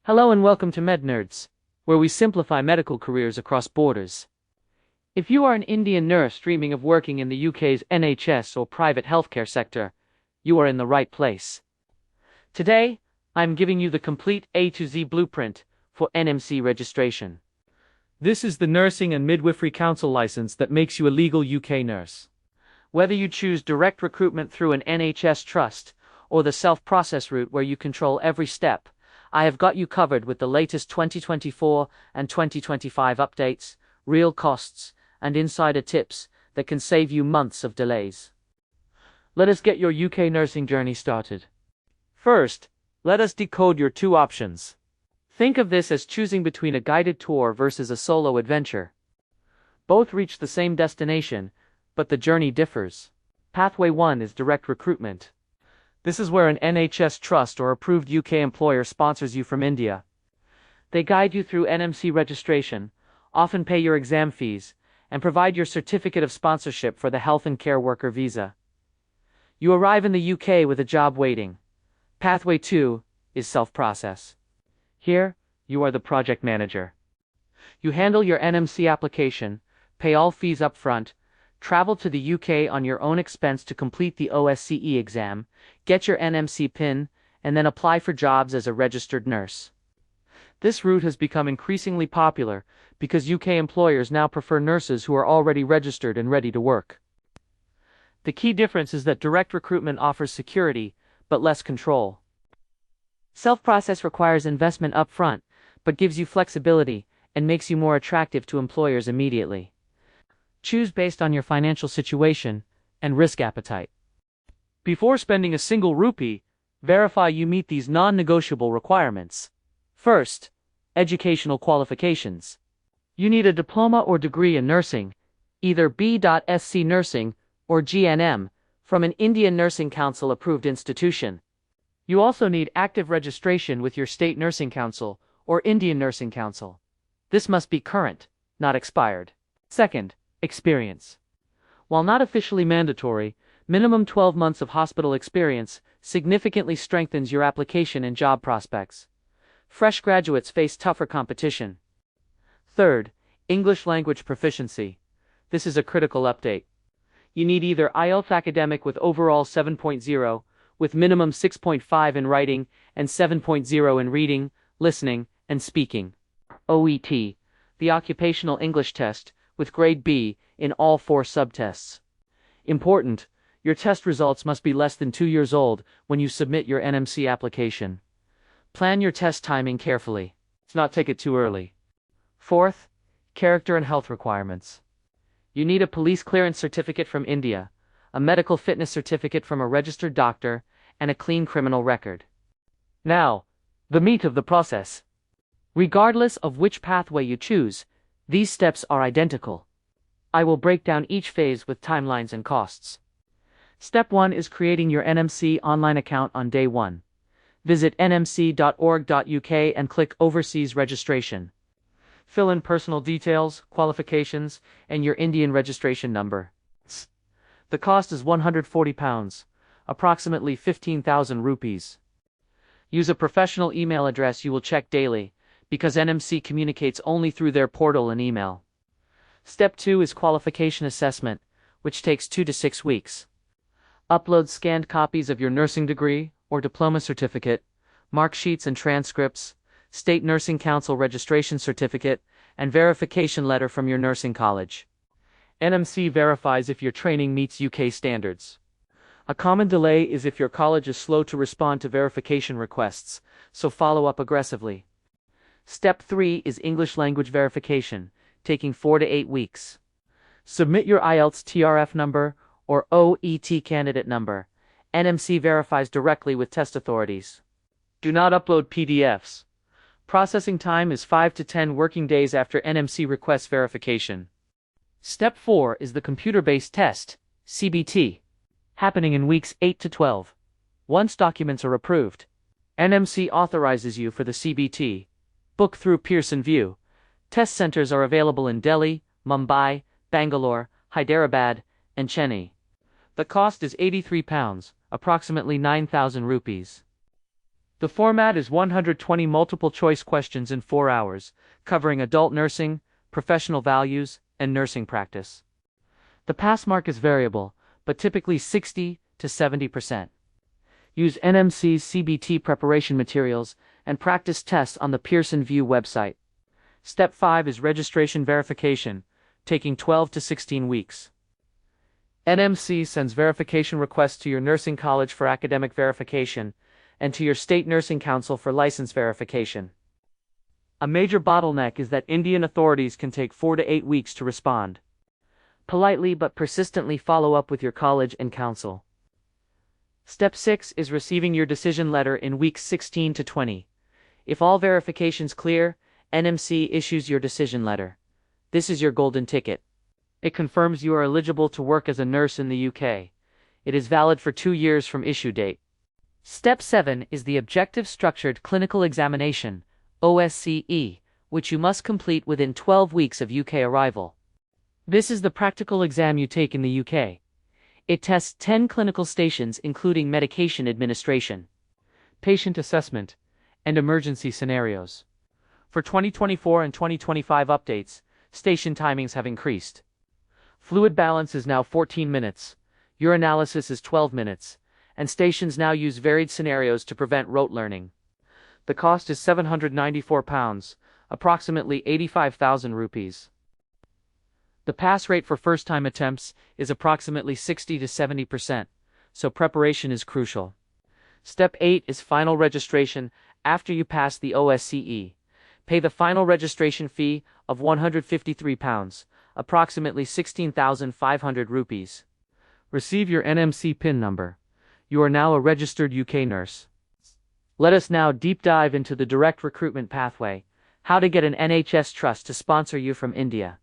Hello and welcome to MedNerds, where we simplify medical careers across borders. If you are an Indian nurse dreaming of working in the UK's NHS or private healthcare sector, you are in the right place. Today, I'm giving you the complete A to Z blueprint for NMC registration. This is the Nursing and Midwifery Council license that makes you a legal UK nurse. Whether you choose direct recruitment through an NHS trust or the self-process route where you control every step, I have got you covered with the latest 2024 and 2025 updates, real costs, and insider tips that can save you months of delays. Let us get your UK nursing journey started. First, let us decode your two options. Think of this as choosing between a guided tour versus a solo adventure. Both reach the same destination, but the journey differs. Pathway 1 is direct recruitment. This is where an NHS trust or approved UK employer sponsors you from India. They guide you through NMC registration, often pay your exam fees, and provide your certificate of sponsorship for the health and care worker visa. You arrive in the UK with a job waiting. Pathway 2 is self-process. Here, you are the project manager. You handle your NMC application, pay all fees up front, travel to the UK on your own expense to complete the OSCE exam, get your NMC PIN, and then apply for jobs as a registered nurse. This route has become increasingly popular because UK employers now prefer nurses who are already registered and ready to work. The key difference is that direct recruitment offers security, but less control. Self-process requires investment up front, but gives you flexibility and makes you more attractive to employers immediately. Choose based on your financial situation and risk appetite. Before spending a single rupee, verify you meet these non-negotiable requirements. First, educational qualifications. You need a diploma or degree in nursing, either B.Sc Nursing or GNM, from an Indian Nursing Council approved institution. You also need active registration with your state nursing council or Indian Nursing Council. This must be current, not expired. Second, experience. While not officially mandatory, minimum 12 months of hospital experience significantly strengthens your application and job prospects. Fresh graduates face tougher competition. Third, English language proficiency. This is a critical update. You need either IELTS academic with overall 7.0, with minimum 6.5 in writing and 7.0 in reading, listening, and speaking. OET, the occupational English test, with grade B in all 4 subtests. Important, your test results must be less than 2 years old when you submit your NMC application. Plan your test timing carefully. Let's not take it too early. Fourth, character and health requirements. You need a police clearance certificate from India, a medical fitness certificate from a registered doctor, and a clean criminal record. Now, the meat of the process. Regardless of which pathway you choose, these steps are identical. I will break down each phase with timelines and costs. Step 1 is creating your NMC online account on day 1. Visit nmc.org.uk and click Overseas Registration. Fill in personal details, qualifications, and your Indian registration number. The cost is £140, approximately 15,000 rupees. Use a professional email address you will check daily, because NMC communicates only through their portal and email. Step 2 is qualification assessment, which takes 2 to 6 weeks. Upload scanned copies of your nursing degree or diploma certificate, mark sheets and transcripts, State Nursing Council registration certificate, and verification letter from your nursing college. NMC verifies if your training meets UK standards. A common delay is if your college is slow to respond to verification requests, so follow up aggressively. Step 3 is English language verification, taking 4 to 8 weeks. Submit your IELTS TRF number or OET candidate number. NMC verifies directly with test authorities. Do not upload PDFs. Processing time is 5 to 10 working days after NMC requests verification. Step 4 is the computer-based test, CBT, happening in weeks 8 to 12. Once documents are approved, NMC authorizes you for the CBT. Book through Pearson VUE. Test centers are available in Delhi, Mumbai, Bangalore, Hyderabad, and Chennai. The cost is £83, approximately 9,000 rupees. The format is 120 multiple-choice questions in 4 hours, covering adult nursing, professional values, and nursing practice. The pass mark is variable, but typically 60 to 70%. Use NMC's CBT preparation materials and practice tests on the Pearson VUE website. Step 5 is registration verification, taking 12 to 16 weeks. NMC sends verification requests to your nursing college for academic verification and to your state nursing council for license verification. A major bottleneck is that Indian authorities can take 4 to 8 weeks to respond. Politely but persistently follow up with your college and council. Step 6 is receiving your decision letter in weeks 16 to 20. If all verifications clear, NMC issues your decision letter. This is your golden ticket. It confirms you are eligible to work as a nurse in the UK. It is valid for 2 years from issue date. Step 7 is the Objective Structured Clinical Examination, OSCE, which you must complete within 12 weeks of UK arrival. This is the practical exam you take in the UK. It tests 10 clinical stations including medication administration, patient assessment, and emergency scenarios. For 2024 and 2025 updates, station timings have increased. Fluid balance is now 14 minutes, urinalysis is 12 minutes, and stations now use varied scenarios to prevent rote learning. The cost is £794, approximately 85,000 rupees. The pass rate for first-time attempts is approximately 60 to 70%, so preparation is crucial. Step 8 is final registration after you pass the OSCE. Pay the final registration fee of £153, approximately 16,500 rupees. Receive your NMC PIN number. You are now a registered UK nurse. Let us now deep dive into the direct recruitment pathway, how to get an NHS trust to sponsor you from India.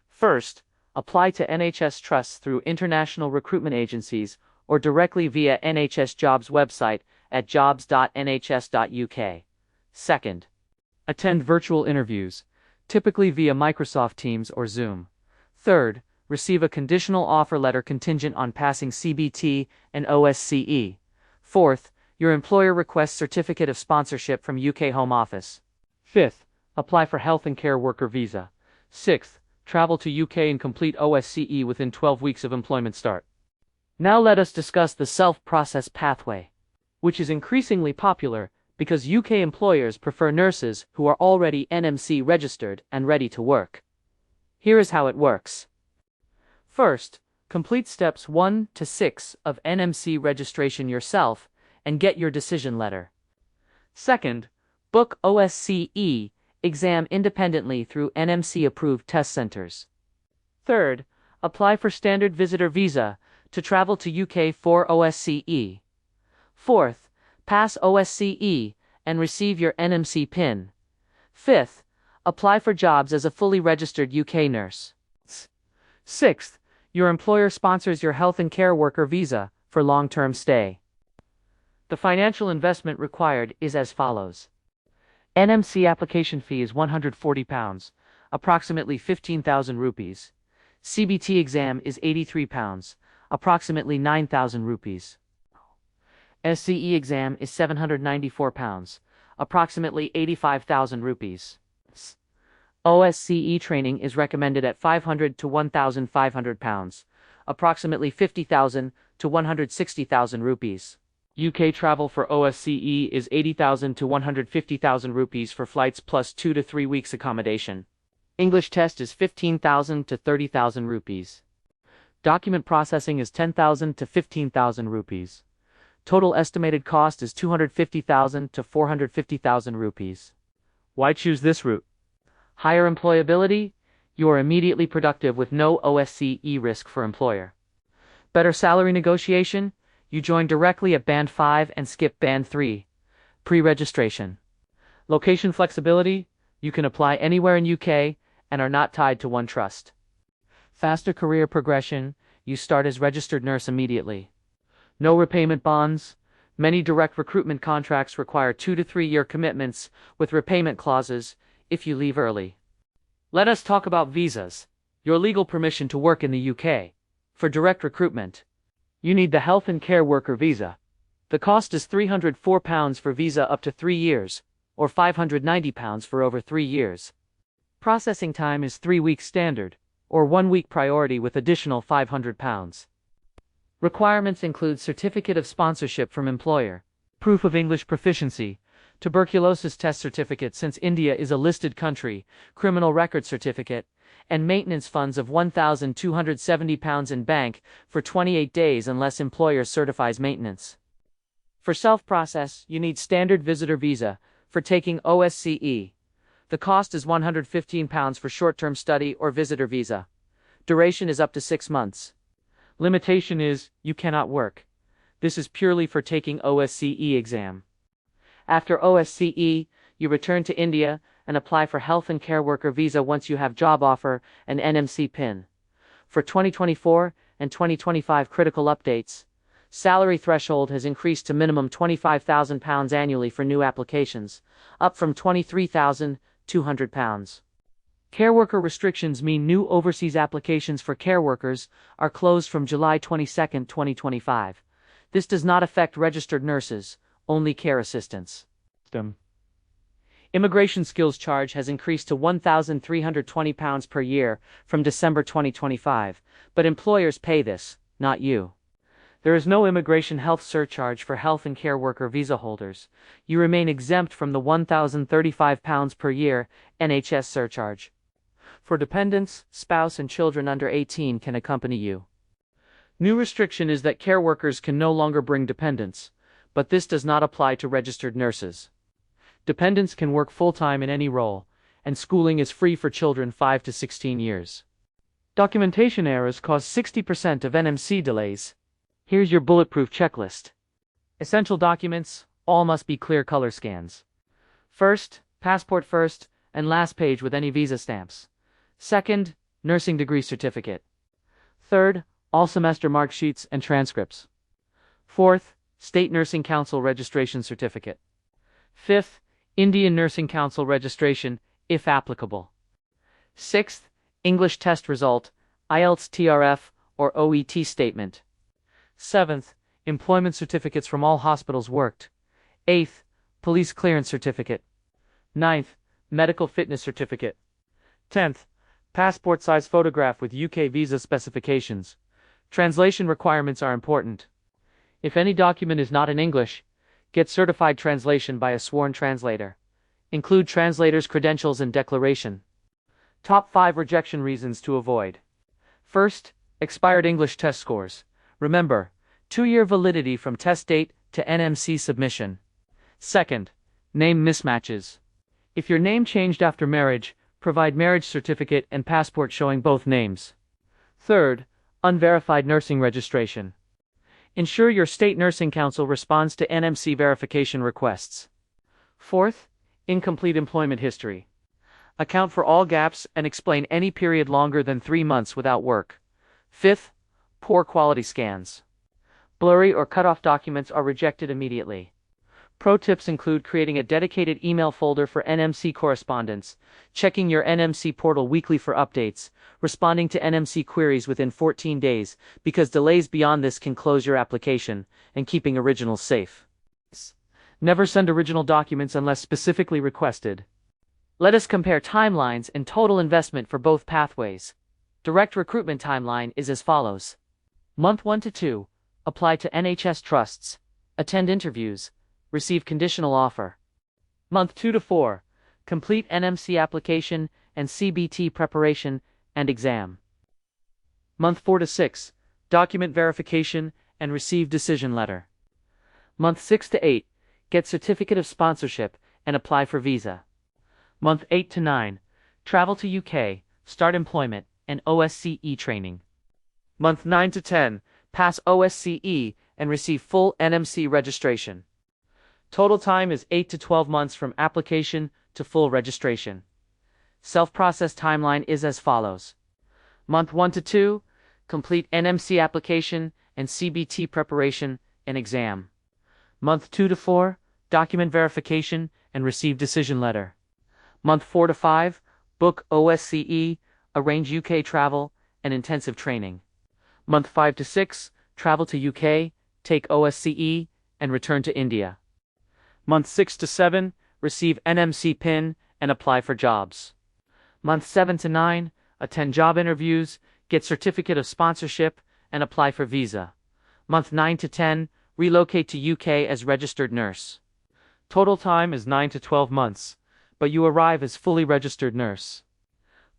First, apply to NHS trusts through international recruitment agencies or directly via NHS Jobs website at jobs.nhs.uk. Second, attend virtual interviews, typically via Microsoft Teams or Zoom. Third, receive a conditional offer letter contingent on passing CBT and OSCE. Fourth, your employer requests certificate of sponsorship from UK Home Office. Fifth, apply for health and care worker visa. Sixth, travel to UK and complete OSCE within 12 weeks of employment start. Now let us discuss the self-process pathway, which is increasingly popular because UK employers prefer nurses who are already NMC registered and ready to work. Here is how it works. First, complete steps 1 to 6 of NMC registration yourself and get your decision letter. Second, book OSCE exam independently through NMC-approved test centers. Third, apply for standard visitor visa to travel to UK for OSCE. Fourth, pass OSCE and receive your NMC PIN. Fifth, apply for jobs as a fully registered UK nurse. Sixth, your employer sponsors your health and care worker visa for long-term stay. The financial investment required is as follows. NMC application fee is £140, approximately 15,000 rupees. CBT exam is £83, approximately 9,000 rupees. SCE exam is £794, approximately 85,000 rupees. OSCE training is recommended at £500 to £1,500, approximately 50,000 to 160,000 rupees. UK travel for OSCE is 80,000 to 150,000 rupees for flights plus 2 to 3 weeks accommodation. English test is 15,000 to 30,000 rupees. Document processing is 10,000 to 15,000 rupees. Total estimated cost is 250,000 to 450,000 rupees. Why choose this route? Higher employability, you are immediately productive with no OSCE risk for employer. Better salary negotiation, you join directly at Band 5 and skip Band 3. Pre-registration. Location flexibility, you can apply anywhere in UK and are not tied to one trust. Faster career progression, you start as registered nurse immediately. No repayment bonds. Many direct recruitment contracts require 2 to 3 year commitments with repayment clauses if you leave early. Let us talk about visas, your legal permission to work in the UK. For direct recruitment, you need the health and care worker visa. The cost is £304 for visa up to 3 years, or £590 for over 3 years. Processing time is 3 weeks standard, or 1 week priority with additional £500. Requirements include certificate of sponsorship from employer, proof of English proficiency, tuberculosis test certificate since India is a listed country, criminal record certificate, and maintenance funds of £1,270 in bank for 28 days unless employer certifies maintenance. For self-process, you need standard visitor visa for taking OSCE. The cost is £115 for short-term study or visitor visa. Duration is up to 6 months. Limitation is, you cannot work. This is purely for taking OSCE exam. After OSCE, you return to India and apply for health and care worker visa once you have job offer and NMC PIN. For 2024 and 2025 critical updates, salary threshold has increased to minimum £25,000 annually for new applications, up from £23,200. Care worker restrictions mean new overseas applications for care workers are closed from July 22, 2025. This does not affect registered nurses, only care assistants. Immigration skills charge has increased to £1,320 per year from December 2025, but employers pay this, not you. There is no immigration health surcharge for health and care worker visa holders. You remain exempt from the £1,035 per year NHS surcharge. For dependents, spouse and children under 18 can accompany you. New restriction is that care workers can no longer bring dependents, but this does not apply to registered nurses. Dependents can work full-time in any role, and schooling is free for children 5 to 16 years. Documentation errors cause 60% of NMC delays. Here's your bulletproof checklist. Essential documents, all must be clear color scans. First, passport first, and last page with any visa stamps. Second, nursing degree certificate. Third, all semester mark sheets and transcripts. Fourth, State Nursing Council registration certificate. Fifth, Indian Nursing Council registration, if applicable. Sixth, English test result, IELTS TRF or OET statement. Seventh, employment certificates from all hospitals worked. Eighth, police clearance certificate. Ninth, medical fitness certificate. 10th, passport size photograph with UK visa specifications. Translation requirements are important. If any document is not in English, get certified translation by a sworn translator. Include translator's credentials and declaration. Top 5 rejection reasons to avoid. First, expired English test scores. Remember, 2-year validity from test date to NMC submission. Second, name mismatches. If your name changed after marriage, provide marriage certificate and passport showing both names. Third, unverified nursing registration. Ensure your state nursing council responds to NMC verification requests. Fourth, incomplete employment history. Account for all gaps and explain any period longer than 3 months without work. Fifth, poor quality scans. Blurry or cut off documents are rejected immediately. Pro tips include creating a dedicated email folder for NMC correspondence, checking your NMC portal weekly for updates, responding to NMC queries within 14 days, because delays beyond this can close your application, and keeping originals safe. Never send original documents unless specifically requested. Let us compare timelines and total investment for both pathways. Direct recruitment timeline is as follows. Month 1 to 2, apply to NHS trusts, attend interviews, receive conditional offer. Month 2 to 4, complete NMC application and CBT preparation and exam. Month 4 to 6, document verification and receive decision letter. Month 6 to 8, get certificate of sponsorship and apply for visa. Month 8 to 9, travel to UK, start employment and OSCE training. Month 9 to 10, pass OSCE and receive full NMC registration. Total time is 8 to 12 months from application to full registration. Self-process timeline is as follows. Month 1 to 2, complete NMC application and CBT preparation and exam. Month 2 to 4, document verification and receive decision letter. Month 4 to 5, book OSCE, arrange UK travel and intensive training. Month 5 to 6, travel to UK, take OSCE, and return to India. Month 6 to 7, receive NMC PIN and apply for jobs. Month 7 to 9, attend job interviews, get certificate of sponsorship, and apply for visa. Month 9 to 10, relocate to UK as registered nurse. Total time is 9 to 12 months, but you arrive as fully registered nurse.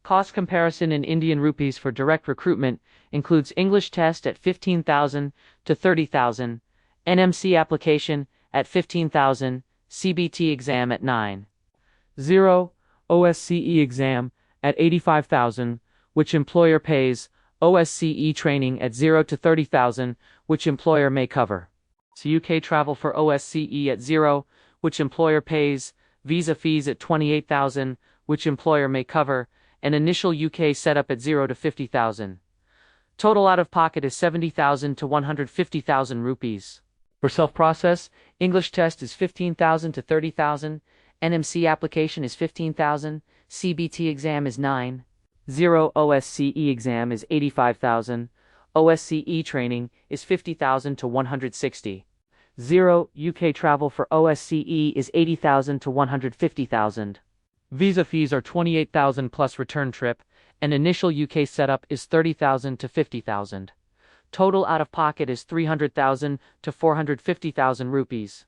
Cost comparison in Indian rupees for direct recruitment includes English test at 15,000 to 30,000, NMC application at 15,000, CBT exam at 9,000, OSCE exam at 85,000, which employer pays, OSCE training at 0 to 30,000, which employer may cover. So UK travel for OSCE at 0, which employer pays, visa fees at 28,000, which employer may cover, and initial UK setup at 0 to 50,000. Total out-of-pocket is 70,000 to 150,000 rupees. For self-process, English test is 15,000 to 30,000, NMC application is 15,000, CBT exam is 9,000, OSCE exam is 85,000, OSCE training is 50,000 to 160,000. UK travel for OSCE is 80,000 to 150,000. Visa fees are 28,000 plus return trip, and initial UK setup is 30,000 to 50,000. Total out-of-pocket is 300,000 to 450,000 rupees.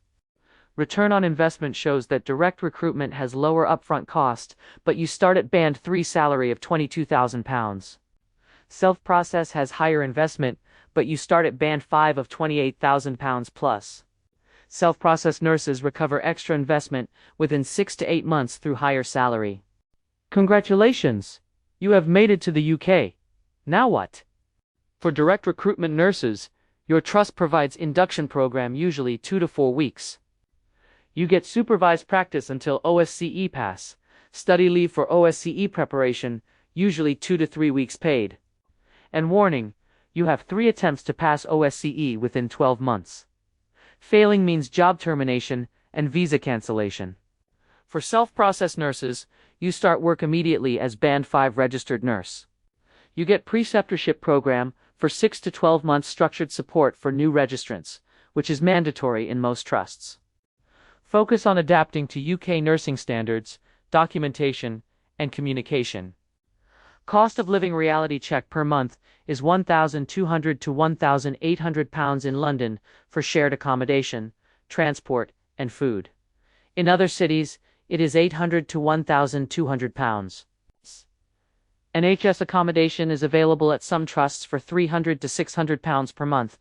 Return on investment shows that direct recruitment has lower upfront cost, but you start at band 3 salary of £22,000. Self-process has higher investment, but you start at band 5 of £28,000 plus. Self-process nurses recover extra investment within 6 to 8 months through higher salary. Congratulations! You have made it to the UK. Now what? For direct recruitment nurses, your trust provides induction program usually 2 to 4 weeks. You get supervised practice until OSCE pass, study leave for OSCE preparation, usually 2 to 3 weeks paid. And warning, you have 3 attempts to pass OSCE within 12 months. Failing means job termination and visa cancellation. For self-process nurses, you start work immediately as Band 5 registered nurse. You get preceptorship program for 6 to 12 months structured support for new registrants, which is mandatory in most trusts. Focus on adapting to UK nursing standards, documentation, and communication. Cost of living reality check per month is £1,200 to £1,800 in London for shared accommodation, transport, and food. In other cities, it is £800 to £1,200. NHS accommodation is available at some trusts for £300 to £600 per month,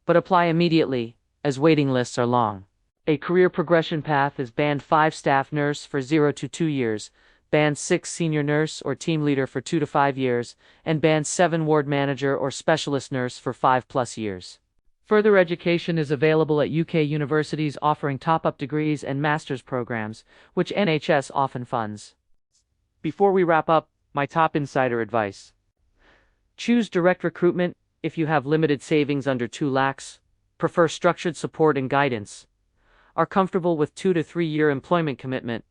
but apply immediately, as waiting lists are long. A career progression path is Band 5 staff nurse for 0 to 2 years, Band 6 senior nurse or team leader for 2 to 5 years, and Band 7 ward manager or specialist nurse for 5+ years. Further education is available at UK universities offering top-up degrees and master's programs, which NHS often funds. Before we wrap up, my top insider advice. Choose direct recruitment if you have limited savings under 2 lakhs, prefer structured support and guidance, are comfortable with 2 to 3 year employment commitment,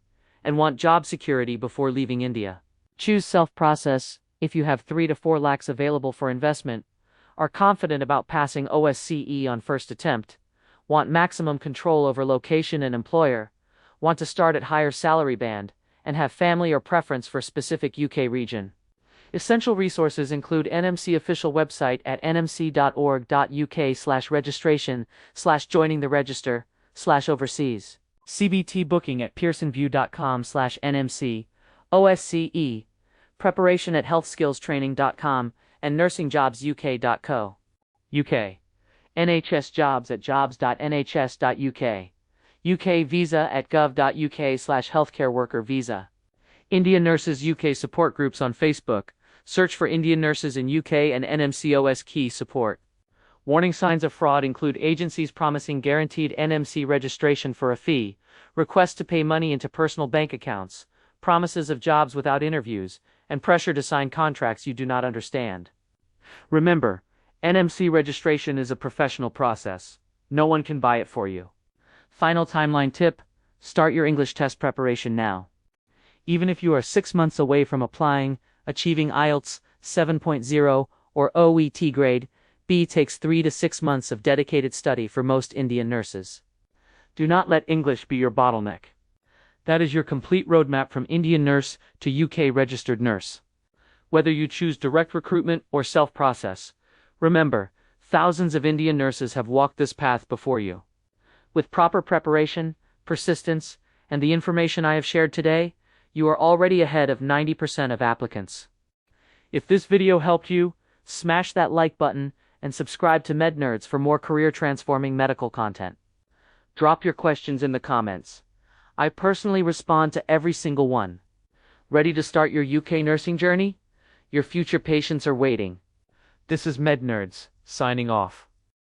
and want job security before leaving India. Choose self-process if you have 3 to 4 lakhs available for investment, are confident about passing OSCE on first attempt, want maximum control over location and employer, want to start at higher salary band, and have family or preference for specific UK region. Essential resources include NMC official website at nmc.org.uk/registration/joining the register/overseas. CBT booking at pearsonview.com/NMC, OSCE, preparation at healthskillstraining.com, and nursingjobsuk.co. UK. NHS jobs at jobs.nhs.uk. UK visa at gov.uk/healthcare worker visa. Indian Nurses UK support groups on Facebook. Search for Indian Nurses in UK and NMC OSCE support. Warning signs of fraud include agencies promising guaranteed NMC registration for a fee, requests to pay money into personal bank accounts, promises of jobs without interviews, and pressure to sign contracts you do not understand. Remember, NMC registration is a professional process. No one can buy it for you. Final timeline tip: start your English test preparation now. Even if you are 6 months away from applying, achieving IELTS 7.0 or OET grade, B takes 3 to 6 months of dedicated study for most Indian nurses. Do not let English be your bottleneck. That is your complete roadmap from Indian nurse to UK registered nurse. Whether you choose direct recruitment or self-process, remember, thousands of Indian nurses have walked this path before you. With proper preparation, persistence, and the information I have shared today, you are already ahead of 90% of applicants. If this video helped you, smash that like button and subscribe to MedNerds for more career-transforming medical content. Drop your questions in the comments. I personally respond to every single one. Ready to start your UK nursing journey? Your future patients are waiting. This is MedNerds, signing off.